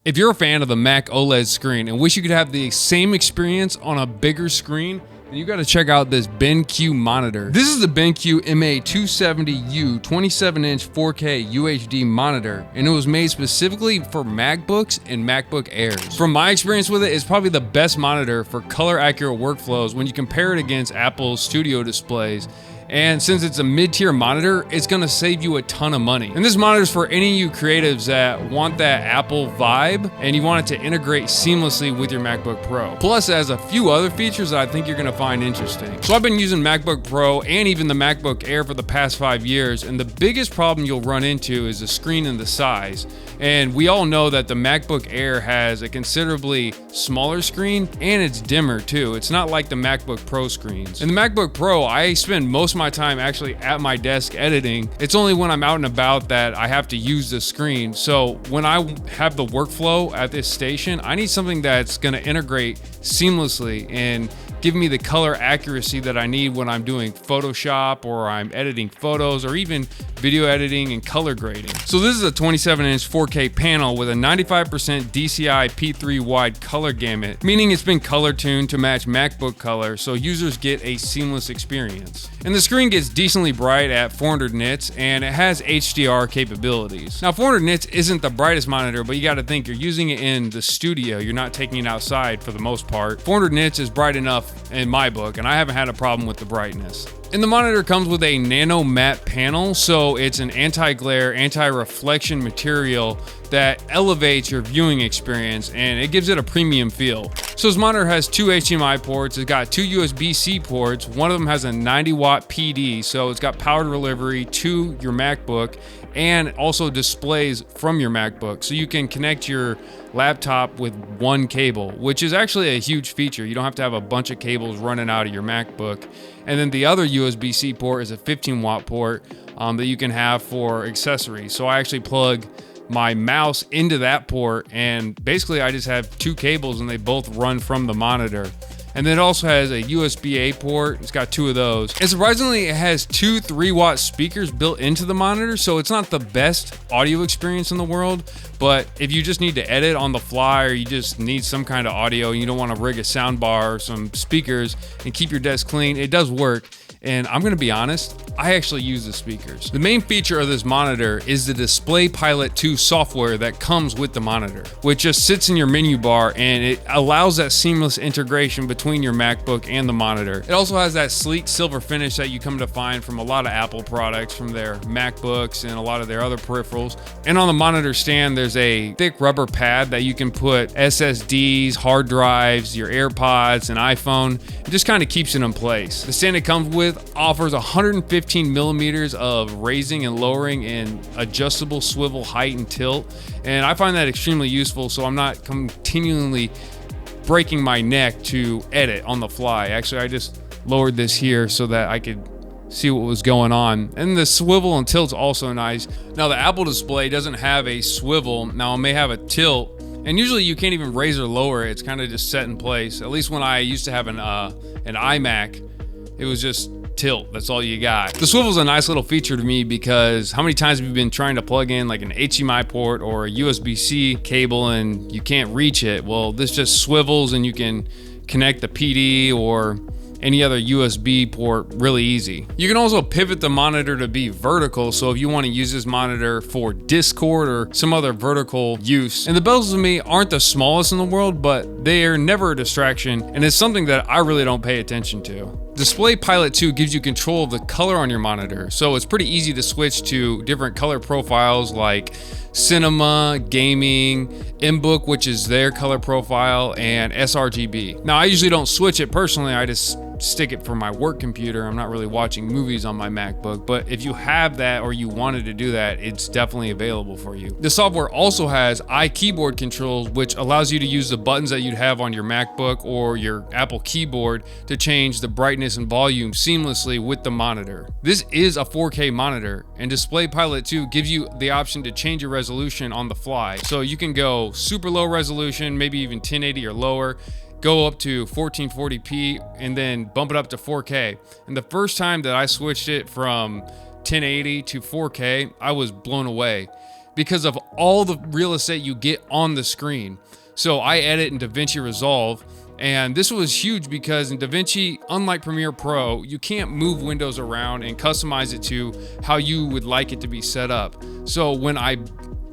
If you're a fan of the Mac OLED screen and wish you could have the same experience on a bigger screen, then you got to check out this BenQ monitor. This is the BenQ MA270U 27-inch 4K UHD monitor, and it was made specifically for MacBooks and MacBook Airs. From my experience with it, it's probably the best monitor for color-accurate workflows when you compare it against Apple's Studio displays. And since it's a mid-tier monitor, it's gonna save you a ton of money. And this monitor is for any of you creatives that want that Apple vibe and you want it to integrate seamlessly with your MacBook Pro. Plus, it has a few other features that I think you're gonna find interesting. So I've been using MacBook Pro and even the MacBook Air for the past 5 years, and the biggest problem you'll run into is the screen and the size. And we all know that the MacBook Air has a considerably smaller screen and it's dimmer too. It's not like the MacBook Pro screens. In the MacBook Pro, I spend most of my time actually at my desk editing. It's only when I'm out and about that I have to use the screen. So when I have the workflow at this station, I need something that's gonna integrate seamlessly and give me the color accuracy that I need when I'm doing Photoshop or I'm editing photos or even video editing and color grading. So this is a 27-inch 4K panel with a 95% DCI P3 wide color gamut, meaning it's been color tuned to match MacBook color so users get a seamless experience. And the screen gets decently bright at 400 nits and it has HDR capabilities. Now 400 nits isn't the brightest monitor, but you gotta think you're using it in the studio, you're not taking it outside for the most part. 400 nits is bright enough in my book, and I haven't had a problem with the brightness. And the monitor comes with a nano matte panel, so it's an anti-glare, anti-reflection material that elevates your viewing experience and it gives it a premium feel. So this monitor has two HDMI ports, it's got two USB-C ports, one of them has a 90-watt PD, so it's got power delivery to your MacBook and also displays from your MacBook. So you can connect your laptop with one cable, which is actually a huge feature. You don't have to have a bunch of cables running out of your MacBook. And then the other USB-C port is a 15-watt port that you can have for accessories. So I actually plug my mouse into that port and basically I just have two cables and they both run from the monitor. And then it also has a USB-A port. It's got two of those. And surprisingly, it has two 3-watt speakers built into the monitor, so it's not the best audio experience in the world, but if you just need to edit on the fly or you just need some kind of audio and you don't want to rig a sound bar or some speakers and keep your desk clean, it does work. And I'm gonna be honest, I actually use the speakers. The main feature of this monitor is the Display Pilot 2 software that comes with the monitor, which just sits in your menu bar and it allows that seamless integration between your MacBook and the monitor. It also has that sleek silver finish that you come to find from a lot of Apple products, from their MacBooks and a lot of their other peripherals. And on the monitor stand, there's a thick rubber pad that you can put SSDs, hard drives, your AirPods, an iPhone. It just kind of keeps it in place. The stand it comes with offers 115 millimeters of raising and lowering and adjustable swivel height and tilt, and I find that extremely useful so I'm not continually breaking my neck to edit on the fly. Actually, I just lowered this here so that I could see what was going on. And the swivel and tilt's also nice. Now the Apple display doesn't have a swivel. Now it may have a tilt, and usually you can't even raise or lower it. It's kind of just set in place. At least when I used to have an iMac, it was just tilt, that's all you got. The swivel's a nice little feature to me because how many times have you been trying to plug in like an HDMI port or a USB-C cable and you can't reach it? Well, this just swivels and you can connect the PD or any other USB port really easy. You can also pivot the monitor to be vertical, so if you want to use this monitor for Discord or some other vertical use. And the bezels to me aren't the smallest in the world, but they are never a distraction, and it's something that I really don't pay attention to. Display Pilot 2 gives you control of the color on your monitor, so it's pretty easy to switch to different color profiles like cinema, gaming, inbook, which is their color profile, and sRGB. Now I usually don't switch it personally, I just stick it for my work computer. I'm not really watching movies on my MacBook, but if you have that or you wanted to do that, it's definitely available for you. The software also has iKeyboard controls, which allows you to use the buttons that you'd have on your MacBook or your Apple keyboard to change the brightness and volume seamlessly with the monitor. This is a 4K monitor, and Display Pilot 2 gives you the option to change your resolution on the fly. So you can go super low resolution, maybe even 1080 or lower, go up to 1440p and then bump it up to 4K. And the first time that I switched it from 1080 to 4K, I was blown away because of all the real estate you get on the screen. So I edit in DaVinci Resolve, and this was huge because in DaVinci, unlike Premiere Pro, you can't move windows around and customize it to how you would like it to be set up. So when I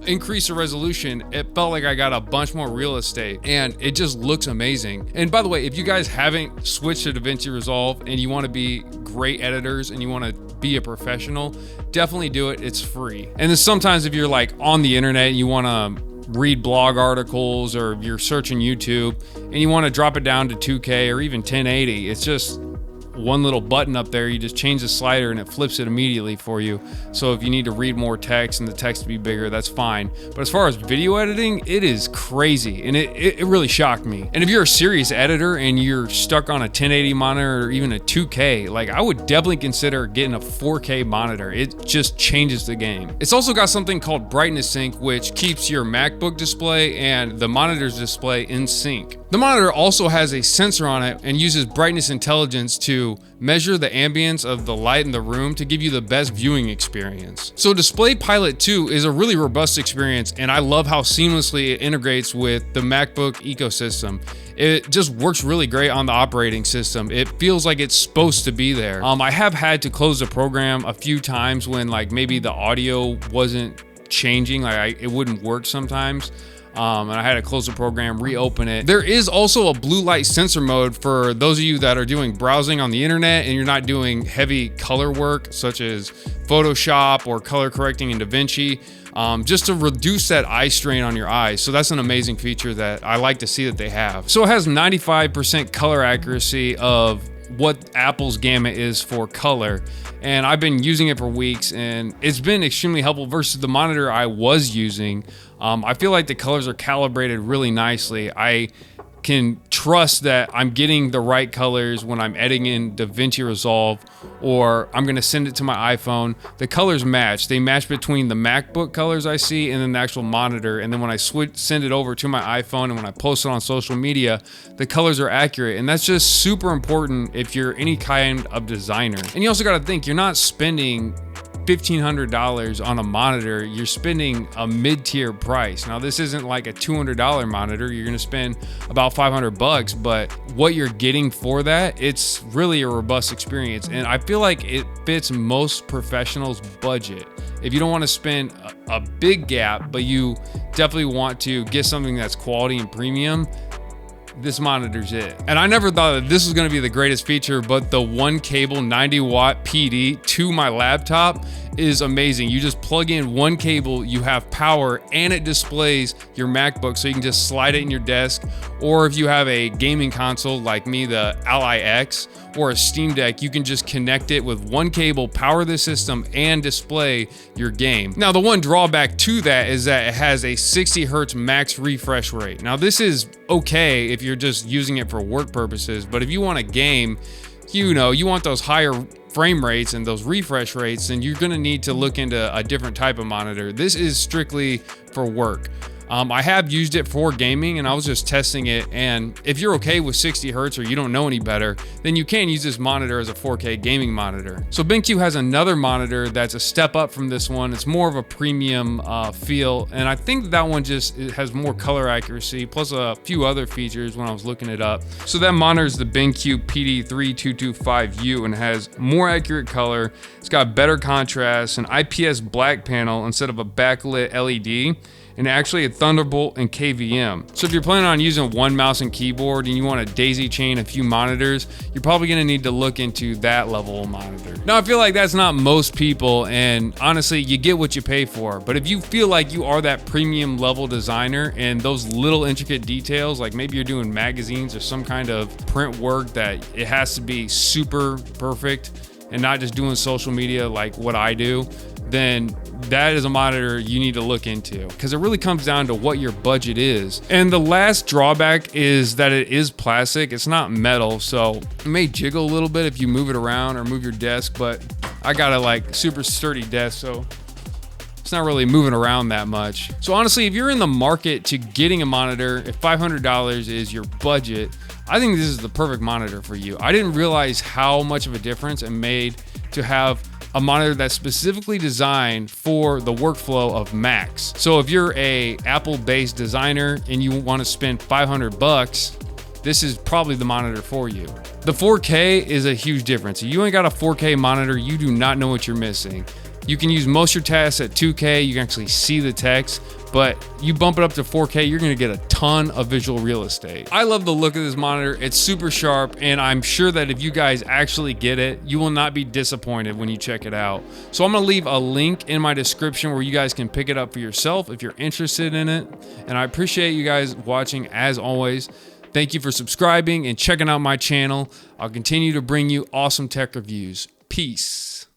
increase the resolution, it felt like I got a bunch more real estate, and it just looks amazing. And by the way, if you guys haven't switched to DaVinci Resolve and you want to be great editors and you want to be a professional, definitely do it. It's free. And then sometimes if you're like on the internet and you want to read blog articles, or you're searching YouTube and you want to drop it down to 2K or even 1080, it's just one little button up there. You just change the slider and it flips it immediately for you. So if you need to read more text and the text to be bigger, that's fine. But as far as video editing, it is crazy, and it really shocked me. And if you're a serious editor and you're stuck on a 1080 monitor or even a 2K, like, I would definitely consider getting a 4K monitor. It just changes the game. It's also got something called brightness sync, which keeps your MacBook display and the monitor's display in sync. The monitor also has a sensor on it and uses brightness intelligence to measure the ambience of the light in the room to give you the best viewing experience. So Display Pilot 2 is a really robust experience, and I love how seamlessly it integrates with the MacBook ecosystem. It just works really great on the operating system. It feels like it's supposed to be there. I have had to close the program a few times when like maybe the audio wasn't changing, like it wouldn't work sometimes. And I had to close the program, reopen it. There is also a blue light sensor mode for those of you that are doing browsing on the internet and you're not doing heavy color work such as Photoshop or color correcting in DaVinci, just to reduce that eye strain on your eyes. So that's an amazing feature that I like to see that they have. So it has 95% color accuracy of what Apple's gamut is for color, and I've been using it for weeks, and it's been extremely helpful versus the monitor I was using. I feel like the colors are calibrated really nicely. I can trust that I'm getting the right colors when I'm editing in DaVinci Resolve, or I'm gonna send it to my iPhone. The colors match. They match between the MacBook colors I see and then the actual monitor. And then when I send it over to my iPhone and when I post it on social media, the colors are accurate. And that's just super important if you're any kind of designer. And you also gotta think, you're not spending $1,500 on a monitor, you're spending a mid-tier price. Now this isn't like a $200 monitor, you're gonna spend about 500 bucks, but what you're getting for that, it's really a robust experience. And I feel like it fits most professionals' budget. If you don't want to spend a big gap, but you definitely want to get something that's quality and premium, this monitor's it. And I never thought that this was gonna be the greatest feature, but the one cable 90 watt PD to my laptop is amazing. You just plug in one cable, you have power, and it displays your MacBook, so you can just slide it in your desk. Or if you have a gaming console like me, the Ally X, or a Steam Deck, you can just connect it with one cable, power the system, and display your game. Now, the one drawback to that is that it has a 60 Hertz max refresh rate. Now, this is okay if you're just using it for work purposes, but if you want a game, you know, you want those higher frame rates and those refresh rates, then you're gonna need to look into a different type of monitor. This is strictly for work. I have used it for gaming, and I was just testing it, and if you're okay with 60 Hertz or you don't know any better, then you can use this monitor as a 4K gaming monitor. So BenQ has another monitor that's a step up from this one. It's more of a premium feel, and I think that one just has more color accuracy, plus a few other features when I was looking it up. So that monitor is the BenQ PD3225U and has more accurate color. It's got better contrast, an IPS black panel instead of a backlit LED, and actually a Thunderbolt and KVM. So if you're planning on using one mouse and keyboard and you want to daisy chain a few monitors, you're probably gonna need to look into that level of monitor. Now, I feel like that's not most people, and honestly, you get what you pay for. But if you feel like you are that premium level designer and those little intricate details, like maybe you're doing magazines or some kind of print work that it has to be super perfect and not just doing social media like what I do, then that is a monitor you need to look into, because it really comes down to what your budget is. And the last drawback is that it is plastic. It's not metal, so it may jiggle a little bit if you move it around or move your desk, but I got a like super sturdy desk, so it's not really moving around that much. So honestly, if you're in the market to getting a monitor, if $500 is your budget, I think this is the perfect monitor for you. I didn't realize how much of a difference it made to have a monitor that's specifically designed for the workflow of Macs. So if you're a Apple-based designer and you want to spend $500, this is probably the monitor for you. The 4K is a huge difference. If you ain't got a 4K monitor, you do not know what you're missing. You can use most of your tasks at 2K, you can actually see the text, but you bump it up to 4K, you're gonna get a ton of visual real estate. I love the look of this monitor. It's super sharp, and I'm sure that if you guys actually get it, you will not be disappointed when you check it out. So I'm gonna leave a link in my description where you guys can pick it up for yourself if you're interested in it. And I appreciate you guys watching as always. Thank you for subscribing and checking out my channel. I'll continue to bring you awesome tech reviews. Peace.